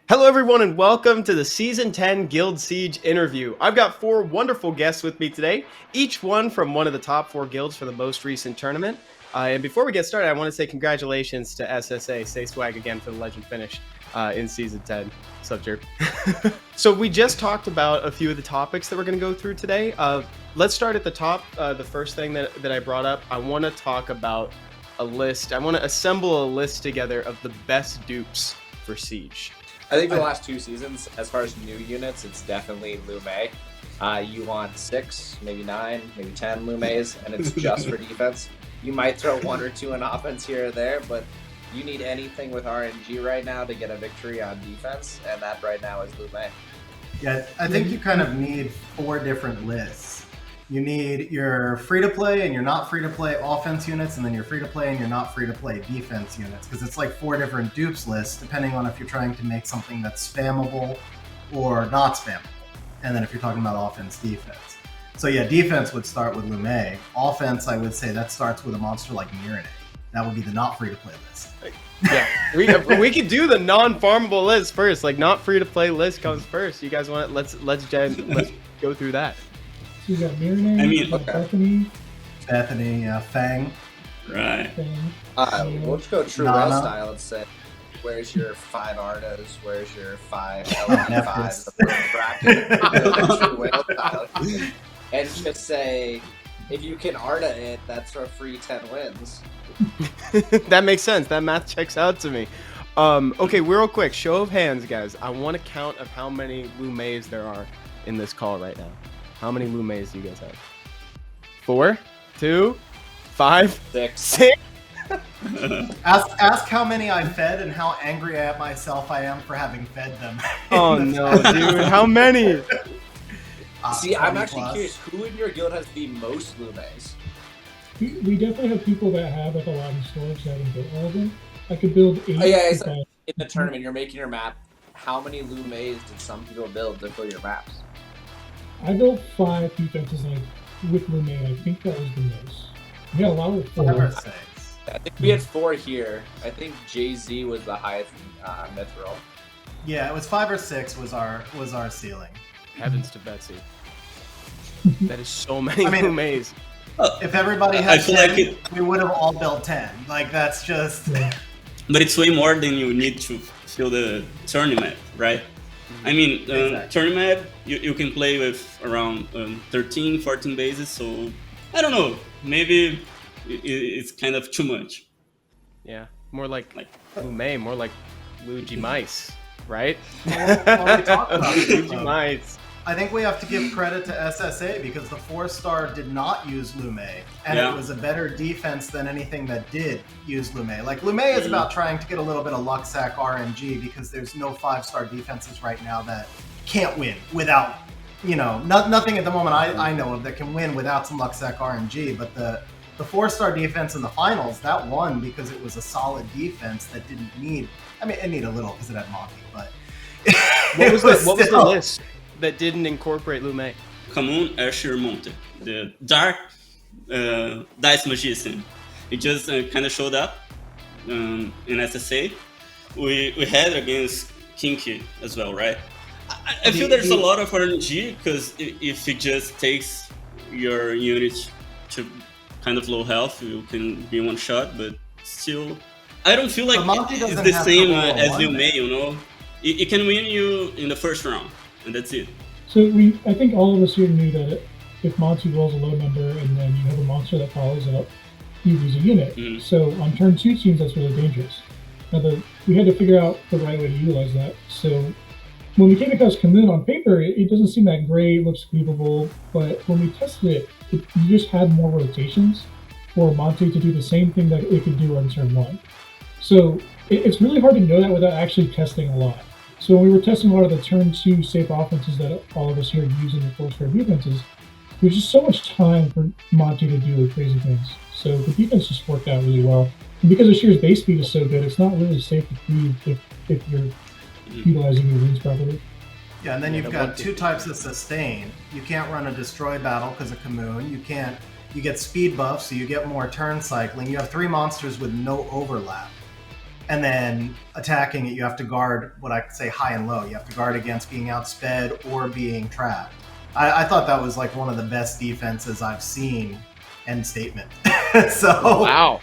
Hello, everyone, and welcome to the Season 10 Guild Siege interview. I've got four wonderful guests with me today, each one from one of the top four guilds for the most recent tournament. And before we get started, I want to say congratulations to SSA, Say Swag again for the legend finish in Season 10. What's up, Jerp? So we just talked about a few of the topics that we're going to go through today. Let's start at the top. The first thing that I brought up, I want to talk about a list. I want to assemble a list together of the best dupes for Siege. I think for the last two seasons, as far as new units, it's definitely Lume. You want 6, maybe 9, maybe 10 Lumes, and it's just for defense. You might throw 1 or 2 in offense here or there, but you need anything with RNG right now to get a victory on defense, and that right now is Lume. Yeah, I think you kind of need 4 different lists. You need your free-to-play and your not free-to-play offense units, and then your free-to-play and your not free-to-play defense units, because it's like 4 different dupes lists, depending on if you're trying to make something that's spammable or not spammable. And then if you're talking about offense, defense. So yeah, defense would start with Lume. Offense, I would say that starts with a monster like Mirane. That would be the not free-to-play list. Yeah, we could do the non-farmable list first. Like, not free-to-play list comes first. You guys want it? Let's go through that. So you got Mirane, Bethany, Fang. Right. We'll just go true Nana. Whale style and say, where's your 5 Ardas? Where's your 5 LP5? The first bracket. True Whale style. And just say, if you can Arda it, that's a free 10 wins. That makes sense. That math checks out to me. Okay, real quick, show of hands, guys. I want a count of how many Lumes there are in this call right now. How many Lumes do you guys have? 4, 2, 5, 6. Ask how many I fed and how angry at myself I am for having fed them. Oh no, dude! How many? See, I'm actually plus. curious, who in your guild has the most Lumes? We definitely have people that have like a lot of storage that can build all of them. I could build 8. Oh, yeah, it's if I- in the tournament, you're making your map. How many Lumes did some people build to fill your maps? I built 5 defenses like with Lume. I think that was the most. We got a lot with 4. 5 or 6. I think we had 4 here. I think Jay-Z was the highest mithril. Yeah, it was 5 or 6 was our ceiling. Heavens to Betsy! That is so many I mean- Lumes. If everybody I had feel 10, like we would have all built 10. Like, that's just... Yeah. But it's way more than you need to fill the tournament, right? I mean, Exactly. tournament, you can play with around 13, 14 bases, so I don't know, maybe it's kind of too much. Yeah, more like Lume, more like Luigi Mice, right? Well, we talked about it, Luigi though. Mice. I think we have to give credit to SSA because the 4-star did not use Lume, and Yeah. it was a better defense than anything that did use Lume. Like, Lume is about trying to get a little bit of luck sack RNG because there's no 5-star defenses right now that can't win without, nothing at the moment I know of that can win without some luck sack RNG. But the 4-star defense in the finals, that won because it was a solid defense that didn't need, it needed a little because it had Monty, but What was the still- list that didn't incorporate Lume? Common Asher Monte, the dark dice magician. It just kind of showed up in SSA. We had against Kinky as well, right? I feel there's a lot of RNG because if it just takes your unit to kind of low health, you can be one shot, but still, I don't feel like But Monty it's doesn't the have same to roll as one you there. may, It can win you in the first round, and that's it. So I think all of us here knew that if Monty rolls a low number and then you have a monster that follows up, you lose a unit. Mhm. So on turn 2 teams, that's really dangerous. Now we had to figure out the right way to utilize that. So when we came across Commune on paper, it doesn't seem that great, it looks sweepable, but when we tested it, you just had more rotations for Monty to do the same thing that it could do on turn 1. So it's really hard to know that without actually testing a lot. So when we were testing a lot of the turn 2 safe offenses that all of us here use in the 4-star defenses, there's just so much time for Monty to do crazy things. So the defense just worked out really well. And because Ashir's base speed is so good, it's not really safe to feed if you're utilizing your runes properly. Yeah, and then Yeah, you've the got one 2 types of sustain. You can't run a destroy battle because of Commune. You get speed buff, so you get more turn cycling. You have 3 monsters with no overlap. And then attacking it, you have to guard what I could say high and low. You have to guard against being outsped or being trapped. I thought that was like one of the best defenses I've seen. End statement. So Wow,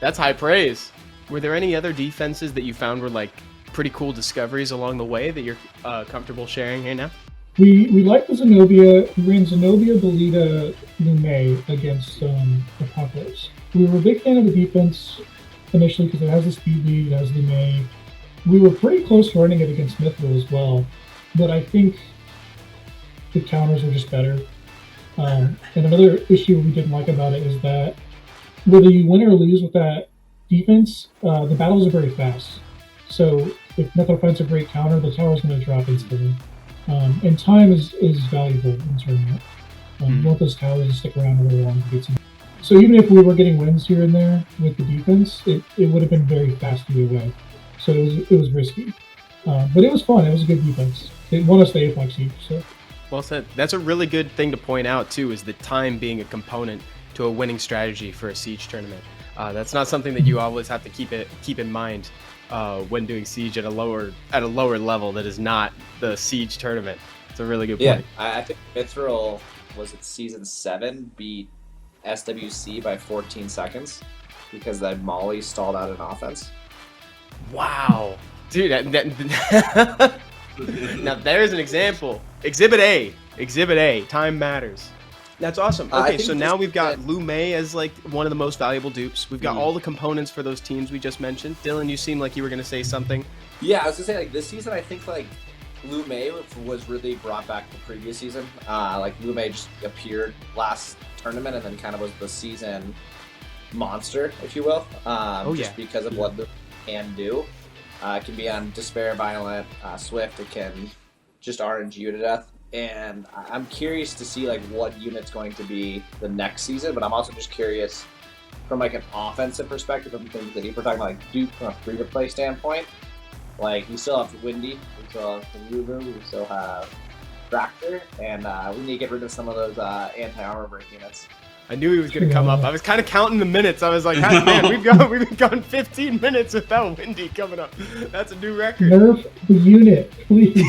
that's high praise. Were there any other defenses that you found were like pretty cool discoveries along the way that you're comfortable sharing here now? We like the Zenobia. We ran Zenobia, Belita, Lume against Apocalypse. We were a big fan of the defense initially because it has the speed lead, it has Lume. We were pretty close to running it against Mithril as well, but I think the counters are just better. And another issue we didn't like about it is that whether you win or lose with that defense, the battles are very fast. So if Mithril finds a great counter, the tower is going to drop instantly. And time is valuable in tournament. You want those towers to stick around a little longer to get some. So even if we were getting wins here and there with the defense, it would have been very fast either way. So it was risky. But it was fun. It was a good defense. It won us the Apex Siege. So. Well said. That's a really good thing to point out too, is the time being a component to a winning strategy for a Siege tournament. That's not something that you always have to keep in mind when doing Siege at a lower level that is not the Siege tournament. It's a really good point. Yeah, I think Mithril was it season 7 beat SWC by 14 seconds because that Molly stalled out an offense. Wow, dude! Now there's an example. Exhibit A. Time matters. That's awesome. Okay, so now we've got Lume as like one of the most valuable dupes. We've got all the components for those teams we just mentioned. Dylan, you seem like you were going to say something. Yeah, I was going to say, like, this season, I think, like, Lume was really brought back the previous season. Like, Lume just appeared last tournament and then kind of was the season monster, if you will. Just because of what Lume can do. It can be on Despair, Violent, Swift. It can just RNG you to death. And I'm curious to see like what unit's going to be the next season, but I'm also just curious from like an offensive perspective of things that if we're talking about like Duke from a free-to-play standpoint, like we still have Windy, we still have Lulu, we still have Tractor, and we need to get rid of some of those anti-armor break units. I knew he was going to come up. I was kind of counting the minutes. I was like, man, we've been gone 15 minutes without Windy coming up. That's a new record. Nerf the unit, please.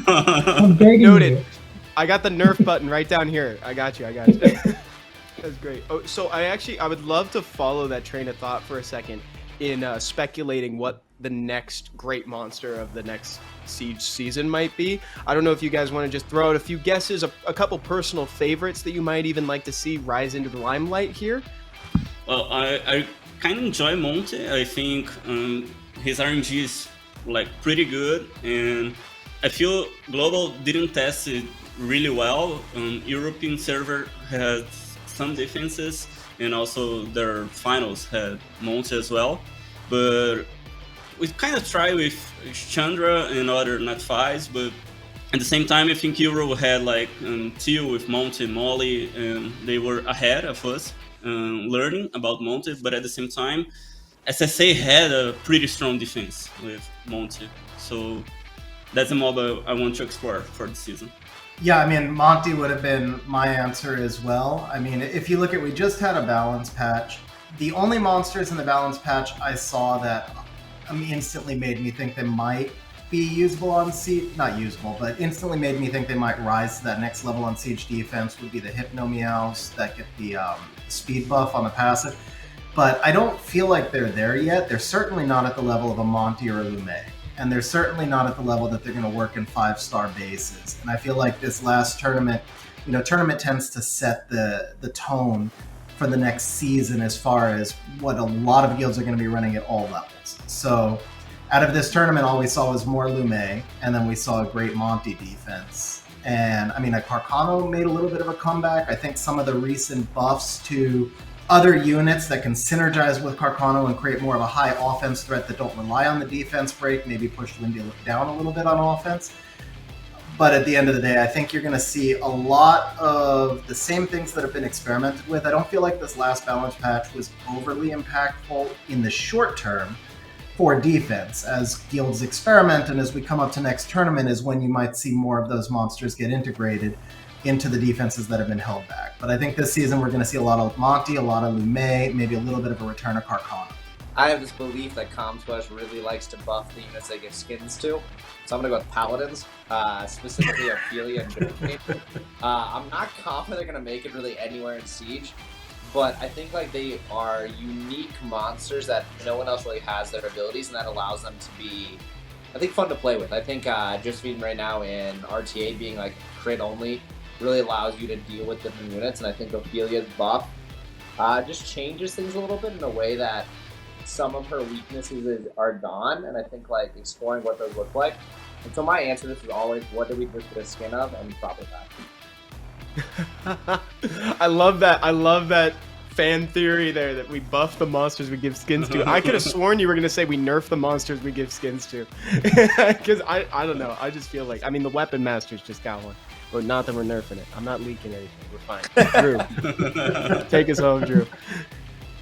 I'm begging Noted. you. I got the nerf button right down here. I got you. That's great. Oh, so I would love to follow that train of thought for a second in speculating what the next great monster of the next Siege season might be. I don't know if you guys want to just throw out a few guesses, a couple personal favorites that you might even like to see rise into the limelight here. Well, I kind of enjoy Monte. I think his RNG is like pretty good, and I feel Global didn't test it really well. European server had some defenses, and also their finals had Monte as well. But we kind of tried with Chandra and other Nat5s, but at the same time, I think Euro had like Teal with Monte and Molly, and they were ahead of us learning about Monte. But at the same time, SSA had a pretty strong defense with Monte. So that's a mob I want to explore for the season. Yeah, I mean, Monty would have been my answer as well. I mean, if you look at, we just had a balance patch. The only monsters in the balance patch I saw that instantly made me think they might be usable on Siege, not usable, but instantly made me think they might rise to that next level on Siege defense would be the Hypno Meows that get the speed buff on the passive. But I don't feel like they're there yet. They're certainly not at the level of a Monty or a Lume. And they're certainly not at the level that they're going to work in 5-star bases. And I feel like this last tournament, tournament tends to set the tone for the next season as far as what a lot of guilds are going to be running at all levels. So out of this tournament, all we saw was more Lume, and then we saw a great Monty defense. And I mean, Carcano made a little bit of a comeback. I think some of the recent buffs to other units that can synergize with Carcano and create more of a high offense threat that don't rely on the defense break, maybe push Windy down a little bit on offense. But at the end of the day, I think you're going to see a lot of the same things that have been experimented with. I don't feel like this last balance patch was overly impactful in the short term for defense. As guilds experiment and as we come up to next tournament is when you might see more of those monsters get integrated into the defenses that have been held back. But I think this season we're going to see a lot of Monty, a lot of Lume, maybe a little bit of a return of Carcano. I have this belief that Comsquash really likes to buff the units they give skins to. So I'm going to go with Paladins, specifically Ophelia and Josephine. I'm not confident they're going to make it really anywhere in Siege, but I think like they are unique monsters that no one else really has their abilities, and that allows them to be, I think, fun to play with. I think Josephine right now in RTA being like crit only really allows you to deal with different units, and I think Ophelia's buff just changes things a little bit in a way that some of her weaknesses are gone, and I think like exploring what those look like. And so my answer to this is always, what do we just get a skin of, and probably that. I love that fan theory there that we buff the monsters we give skins to. I could have sworn you were gonna say we nerf the monsters we give skins to, because I don't know. I just feel like, I mean, the weapon masters just got one, but not that we're nerfing it. I'm not leaking anything. We're fine. Drew, take us home, Drew.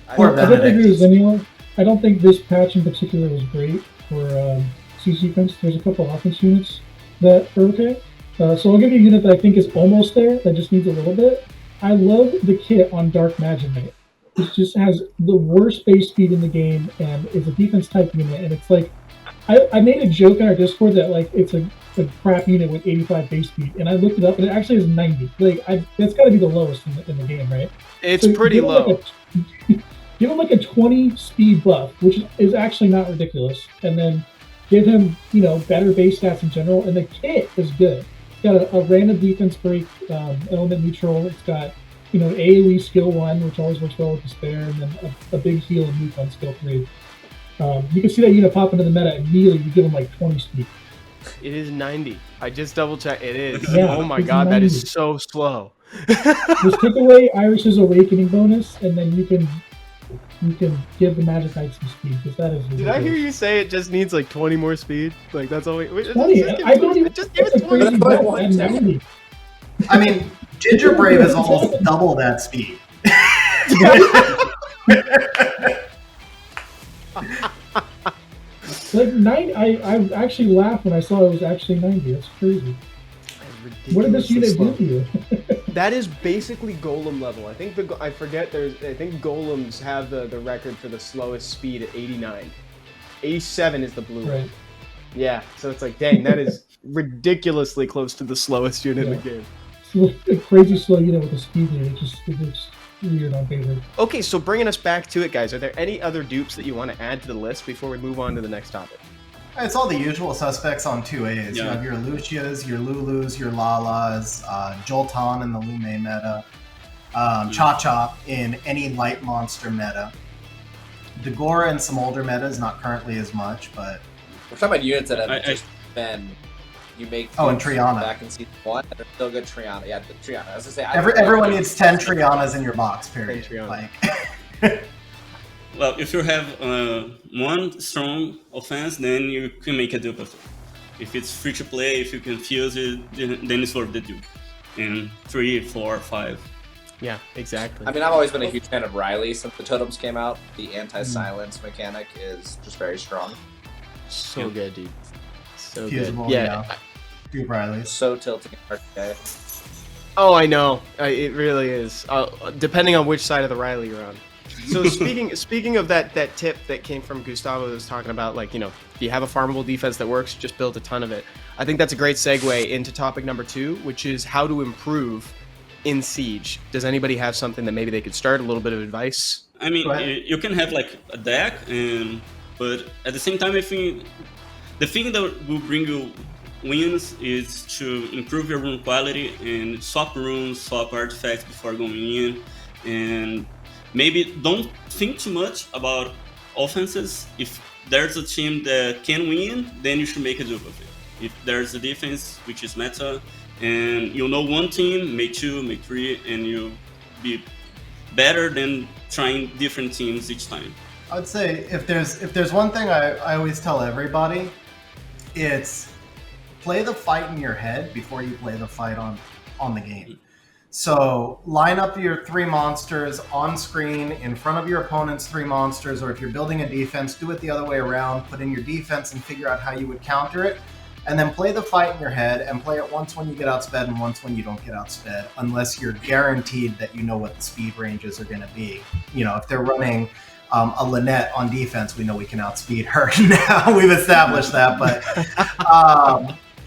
I don't agree with anyone. I don't think this patch in particular was great for siege defense. There's a couple offense units that are okay. So I'll give you a unit that I think is almost there, that just needs a little bit. I love the kit on Dark Magic Knight. It just has the worst base speed in the game, and it's a defense type unit. And it's like, I made a joke in our Discord that like it's a crap unit with 85 base speed, and I looked it up, and it actually is 90. Like, that's got to be the lowest in the game, right? It's so pretty low. Give him like a 20 speed buff, which is actually not ridiculous, and then give him, better base stats in general, and the kit is good. It's got a random defense break, element neutral. It's got, AoE skill 1, which always works well with Despair, and then a big heal and nuke on skill 3. You can see that unit pop into the meta immediately. You give him like 20 speed. It is 90. I just double checked. It is. Yeah, oh my god, 90. that is so slow. Just take away Irish's awakening bonus, and then you can give the Magic Knight some speed, because that is ridiculous. Did I hear you say it just needs like 20 more speed? Like, that's all 20? I don't even just give it 20. I mean, Ginger Brave is almost double that speed. Like 90, I actually laughed when I saw it was actually 90. That's crazy. What did this unit do to you? That is basically golem level. I think I think golems have the record for the slowest speed at 89. 87 is the blue one. Yeah, so it's like, dang, that is ridiculously close to the slowest unit in the game. It's a crazy slow unit with a speed unit. It looks weird on paper. Okay, so bringing us back to it, guys, are there any other dupes that you want to add to the list before we move on to the next topic? It's all the usual suspects on 2As. Yeah. You have your Lucias, your Lulus, your Lalas, Jolton in the Lume meta, Cha-Cha in any light monster meta. Dagora in some older metas, not currently as much, but... We're talking about units that have just been... You make and Triana. Back in season 1, and they're still good. Triana. Yeah, the Triana. I was going to say... Everyone needs 10 Trianas in your box, period. Well, if you have one strong offense, then you can make a dupe of it. If it's free to play, if you can fuse it, then it's worth the dupe. And 3, 4, 5. Yeah, exactly. I mean, I've always been a huge fan of Riley since the totems came out. The anti-silence mechanic is just very strong. So good, dude. So Fusible, good. Yeah. Dupe Riley. So tilting in RTA. Oh, I know. It really is. Depending on which side of the Riley you're on. So speaking of that tip that came from Gustavo that was talking about, like, if you have a farmable defense that works, just build a ton of it. I think that's a great segue into topic number 2, which is how to improve in Siege. Does anybody have something that maybe they could start? A little bit of advice? I mean, you can have like a deck, but at the same time, I think the thing that will bring you wins is to improve your rune quality and swap runes, swap artifacts before going in, and maybe don't think too much about offenses. If there's a team that can win, then you should make a dupe of it. If there's a defense, which is meta, and one team, make 2, make 3, and you'll be better than trying different teams each time. I would say if there's one thing I always tell everybody, it's play the fight in your head before you play the fight on the game. So line up your 3 monsters on screen in front of your opponent's 3 monsters, or if you're building a defense, do it the other way around. Put in your defense and figure out how you would counter it. And then play the fight in your head and play it once when you get outsped and once when you don't get outsped, unless you're guaranteed that you know what the speed ranges are going to be. If they're running A Lynette on defense, we know we can outspeed her now. We've established that. But,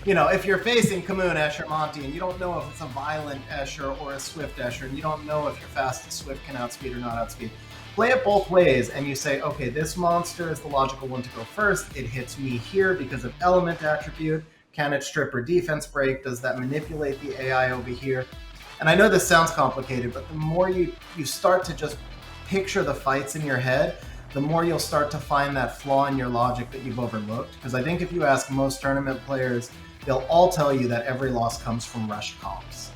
if you're facing Camoon, Escher, Monty, and you don't know if it's a violent Escher or a swift Escher, and you don't know if your fastest Swift can outspeed or not outspeed, play it both ways, and you say, okay, this monster is the logical one to go first. It hits me here because of element attribute. Can it strip or defense break? Does that manipulate the AI over here? And I know this sounds complicated, but the more you start to just picture the fights in your head, the more you'll start to find that flaw in your logic that you've overlooked. Because I think if you ask most tournament players, they'll all tell you that every loss comes from rush comps,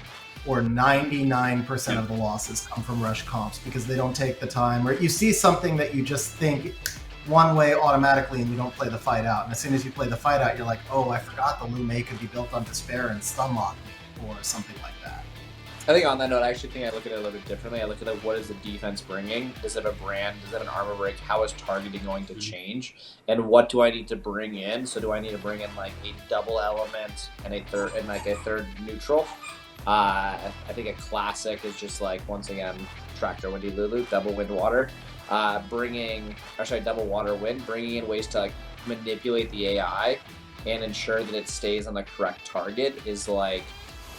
or 99% of the losses come from rush comps because they don't take the time, or you see something that you just think one way automatically and you don't play the fight out. And as soon as you play the fight out, you're like, oh, I forgot the Lume could be built on Despair and stun lock me, or something like that. I think on that note, I actually think I look at it a little bit differently. I look at it, what is the defense bringing? Does it have a brand? Does it have an armor break? How is targeting going to change? And what do I need to bring in? So do I need to bring in like a double element and a third neutral? I think a classic is just like, once again, Tractor Windy Lulu, double wind water. Double water wind, bringing in ways to like manipulate the AI and ensure that it stays on the correct target is like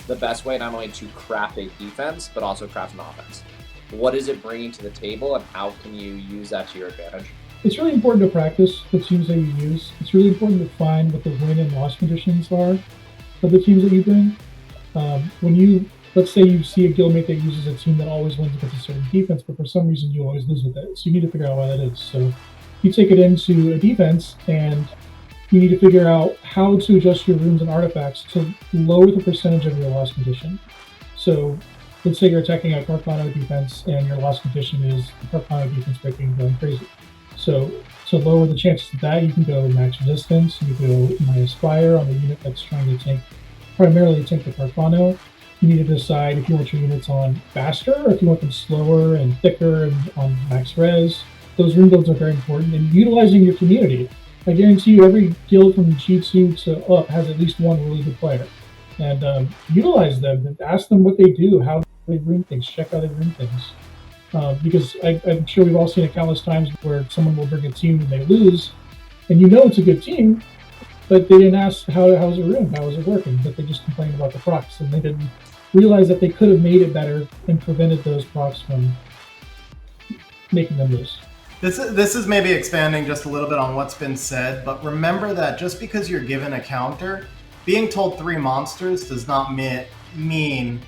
the best way not only to craft a defense, but also craft an offense. What is it bringing to the table, and how can you use that to your advantage? It's really important to practice the teams that you use. It's really important to find what the win and loss conditions are of the teams that you bring. When you, let's say you see a guildmate that uses a team that always wins against a certain defense, but for some reason you always lose with it. So you need to figure out why that is. So you take it into a defense, and you need to figure out how to adjust your runes and artifacts to lower the percentage of your loss condition. So let's say you're attacking a Carcano defense and your loss condition is the Carcano defense breaking and going crazy. So to lower the chances of that, you can go max resistance, you can go minus fire on the unit that's trying to primarily tank the Carcano. You need to decide if you want your units on faster or if you want them slower and thicker and on max res. Those rune builds are very important, and utilizing your community. I guarantee you every guild from G2 to up has at least one really good player. And utilize them and ask them what they do, how they rune things, check how they rune things. Because I'm sure we've all seen it countless times where someone will bring a team and they lose, and you know it's a good team, but they didn't ask how's it ruined, how is it working, but they just complained about the procs, and they didn't realize that they could have made it better and prevented those procs from making them lose. This is maybe expanding just a little bit on what's been said, but remember that just because you're given a counter, being told 3 monsters does not mean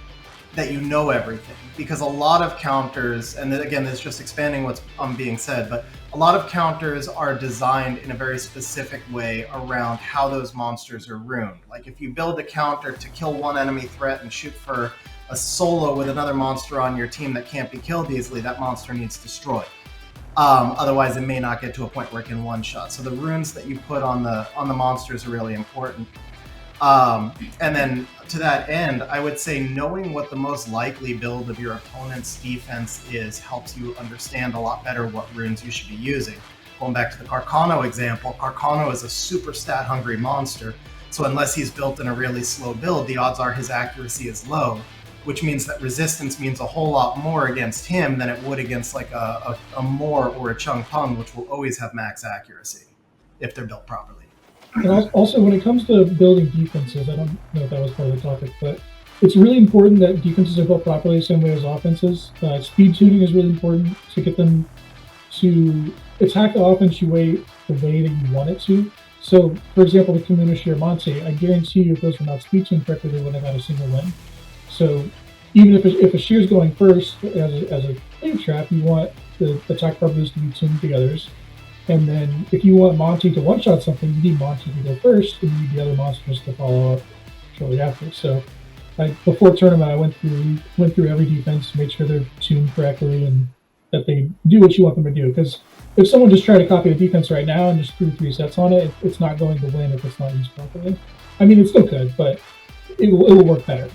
that you know everything. Because a lot of counters, and again, this is just expanding what's being said, but a lot of counters are designed in a very specific way around how those monsters are ruined. Like if you build a counter to kill one enemy threat and shoot for a solo with another monster on your team that can't be killed easily, that monster needs destroyed. Otherwise, it may not get to a point where it can one-shot. So the runes that you put on the monsters are really important. And then to that end, I would say knowing what the most likely build of your opponent's defense is helps you understand a lot better what runes you should be using. Going back to the Carcano example, Carcano is a super stat-hungry monster. So unless he's built in a really slow build, the odds are his accuracy is low, which means that resistance means a whole lot more against him than it would against like a Moor or a Chung Pung, which will always have max accuracy if they're built properly. And also, when it comes to building defenses, I don't know if that was part of the topic, but it's really important that defenses are built properly the same way as offenses. Speed tuning is really important to get them to attack the offense the way that you want it to. So, for example, the Community Monte, I guarantee you if those were not speed tuned correctly, they wouldn't have had a single win. So even if a shear's going first as a play trap, you want the attack bar boost to be tuned to the others. And then if you want Monty to one-shot something, you need Monty to go first, and you need the other monsters to follow up shortly after. So before tournament, I went through every defense, made sure they're tuned correctly, and that they do what you want them to do. Because if someone just tried to copy a defense right now and just threw 3 sets on it, it's not going to win if it's not used properly. I mean, it still could, but it will work better.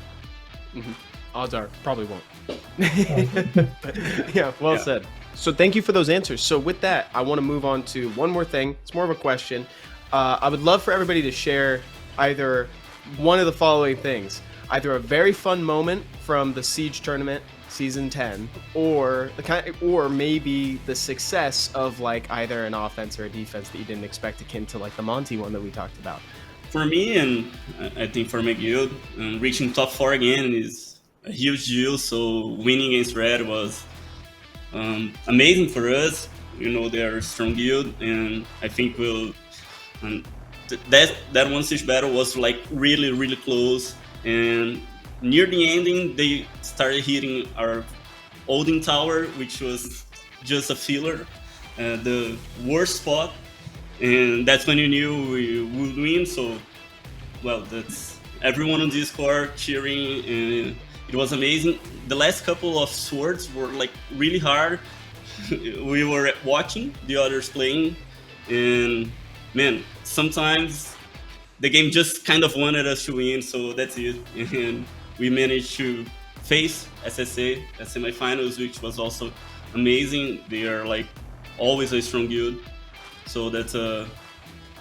Mm-hmm. Odds are probably won't. Yeah, well said. So thank you for those answers. So with that, I want to move on to one more thing. It's more of a question. I would love for everybody to share either one of the following things. Either a very fun moment from the Siege tournament season 10, or or maybe the success of like either an offense or a defense that you didn't expect, akin to like the Monty one that we talked about? For me, and I think for McGill, reaching top 4 again is a huge deal. So winning against Red was amazing for us. You know, they're a strong guild, and I think we'll. That one siege battle was like really close, and near the ending they started hitting our Odin Tower, which was just a filler, the worst spot, and that's when you knew we would win. So, well, that's everyone on Discord cheering, and it was amazing. The last couple of swords were like really hard. We were watching the others playing, and man, sometimes the game just kind of wanted us to win, so that's it. And we managed to face SSA at semifinals, which was also amazing. They are like always a strong guild, so that's it.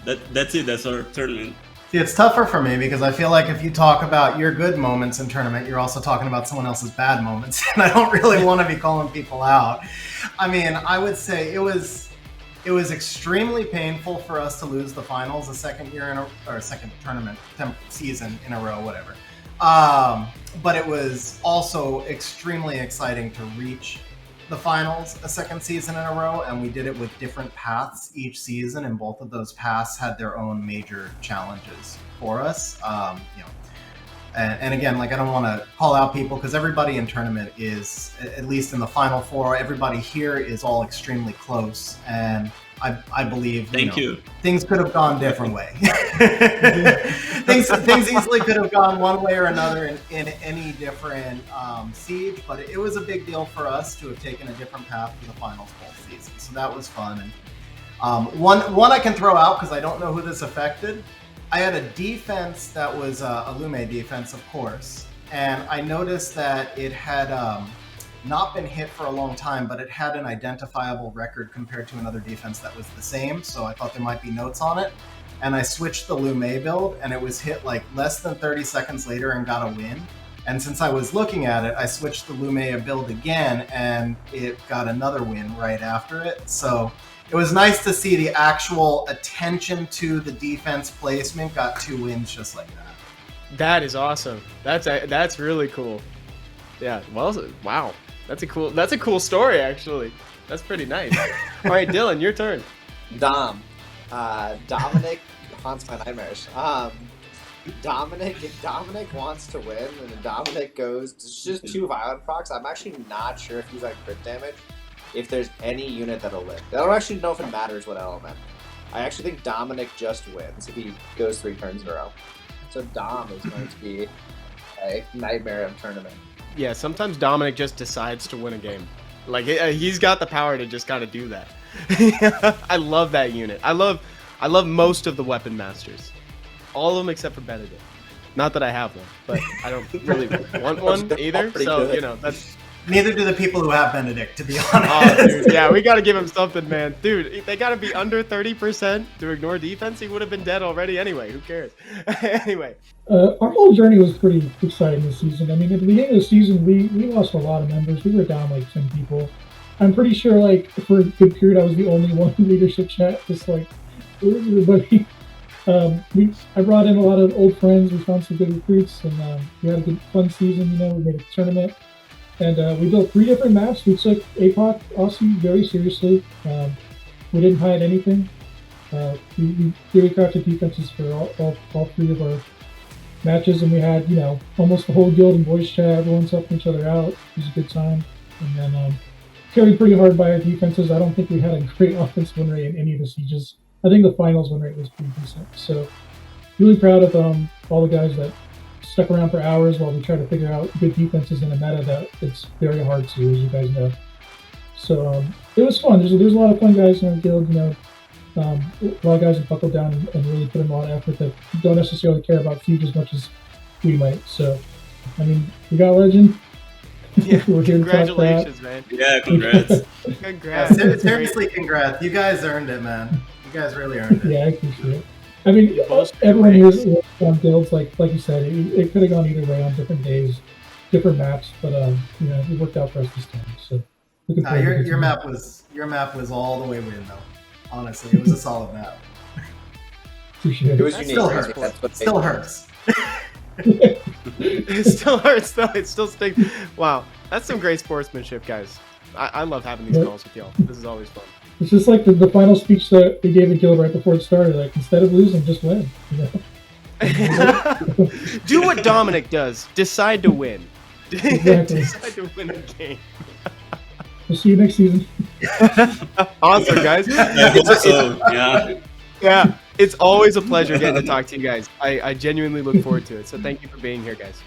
That's our tournament. See, it's tougher for me because I feel like if you talk about your good moments in tournament, you're also talking about someone else's bad moments, and I don't really want to be calling people out. I mean, I would say it was extremely painful for us to lose the finals a second tournament season in a row, whatever. But it was also extremely exciting to reach the finals a second season in a row, and we did it with different paths each season, and both of those paths had their own major challenges for us. And again, like, I don't want to call out people because everybody in tournament is, at least in the final four, everybody here is all extremely close, and I believe things could have gone a different way. things easily could have gone one way or another in any different siege, but it was a big deal for us to have taken a different path to the finals both seasons. So that was fun. And one I can throw out because I don't know who this affected. I had a defense that was a Lume defense, of course, and I noticed that it had not been hit for a long time, but it had an identifiable record compared to another defense that was the same, so I thought there might be notes on it. And I switched the Lume build, and it was hit like less than 30 seconds later and got a win. And since I was looking at it, I switched the Lume build again, and it got another win right after it. So it was nice to see the actual attention to the defense placement got 2 wins just like that. That is awesome. That's really cool. Yeah. Well, wow. That's a cool story, actually. That's pretty nice. All right, Dylan, your turn. Dominic haunts my nightmares. If Dominic wants to win and Dominic goes, it's just 2 violent procs. I'm actually not sure if he's like crit damage. If there's any unit that'll live. I don't actually know if it matters what element. I actually think Dominic just wins if he goes 3 turns in a row. So Dom is going to be a nightmare of tournament. Yeah, sometimes Dominic just decides to win a game. Like, he's got the power to just kind of do that. I love that unit. I love most of the weapon masters. All of them except for Benedict. Not that I have one, but I don't really want one either. So, you know, that's... Neither do the people who have Benedict, to be honest. Oh, dude, yeah, we got to give him something, man. Dude, they got to be under 30% to ignore defense. He would have been dead already anyway. Who cares? Anyway. Our whole journey was pretty exciting this season. I mean, at the beginning of the season, we lost a lot of members. We were down like 10 people. I'm pretty sure, like, for a good period, I was the only one in leadership chat. Just like, where's everybody? I brought in a lot of old friends. We found some good recruits, and we had a good, fun season. You know, we made a tournament. And we built 3 different maps. We took APOC Aussie very seriously. We didn't hide anything. We really crafted defenses for all 3 of our matches, and we had, you know, almost the whole guild in voice chat. Everyone's helping each other out. It was a good time. And then carried pretty hard by our defenses. I don't think we had a great offense win rate in any of the sieges. I think the finals win rate was pretty decent. So really proud of all the guys that stuck around for hours while we try to figure out good defenses in a meta that it's very hard to, as you guys know. So it was fun. There's a lot of fun guys in our guild, you know. A lot of guys that buckled down and really put in a lot of effort that don't necessarily care about Siege as much as we might. So, I mean, we got Legend. Yeah, We're here congratulations, man. Yeah, congrats. Congrats. Seriously, congrats. You guys earned it, man. You guys really earned it. Yeah, I appreciate it. I mean, everyone here is on builds, like you said, it could have gone either way on different days. different maps, but you know, it worked out for us this time. So looking Nah, forward to your continuing. map was all the way win though. Honestly, it was a solid map. Appreciate It it. was That unique. still I hurts. think that's what Still they- hurts. It still hurts though. It still stinks. Wow, that's some great sportsmanship, guys. I love having these Yep. calls with y'all. This is always fun. It's just like the final speech that they gave at Guild right before it started. Like, instead of losing, just win. You know? Do what Dominic does. Decide to win. Exactly. Decide to win a game. We'll see you next season. Awesome, guys. I hope so. Yeah. Yeah, it's always a pleasure getting to talk to you guys. I genuinely look forward to it. So thank you for being here, guys.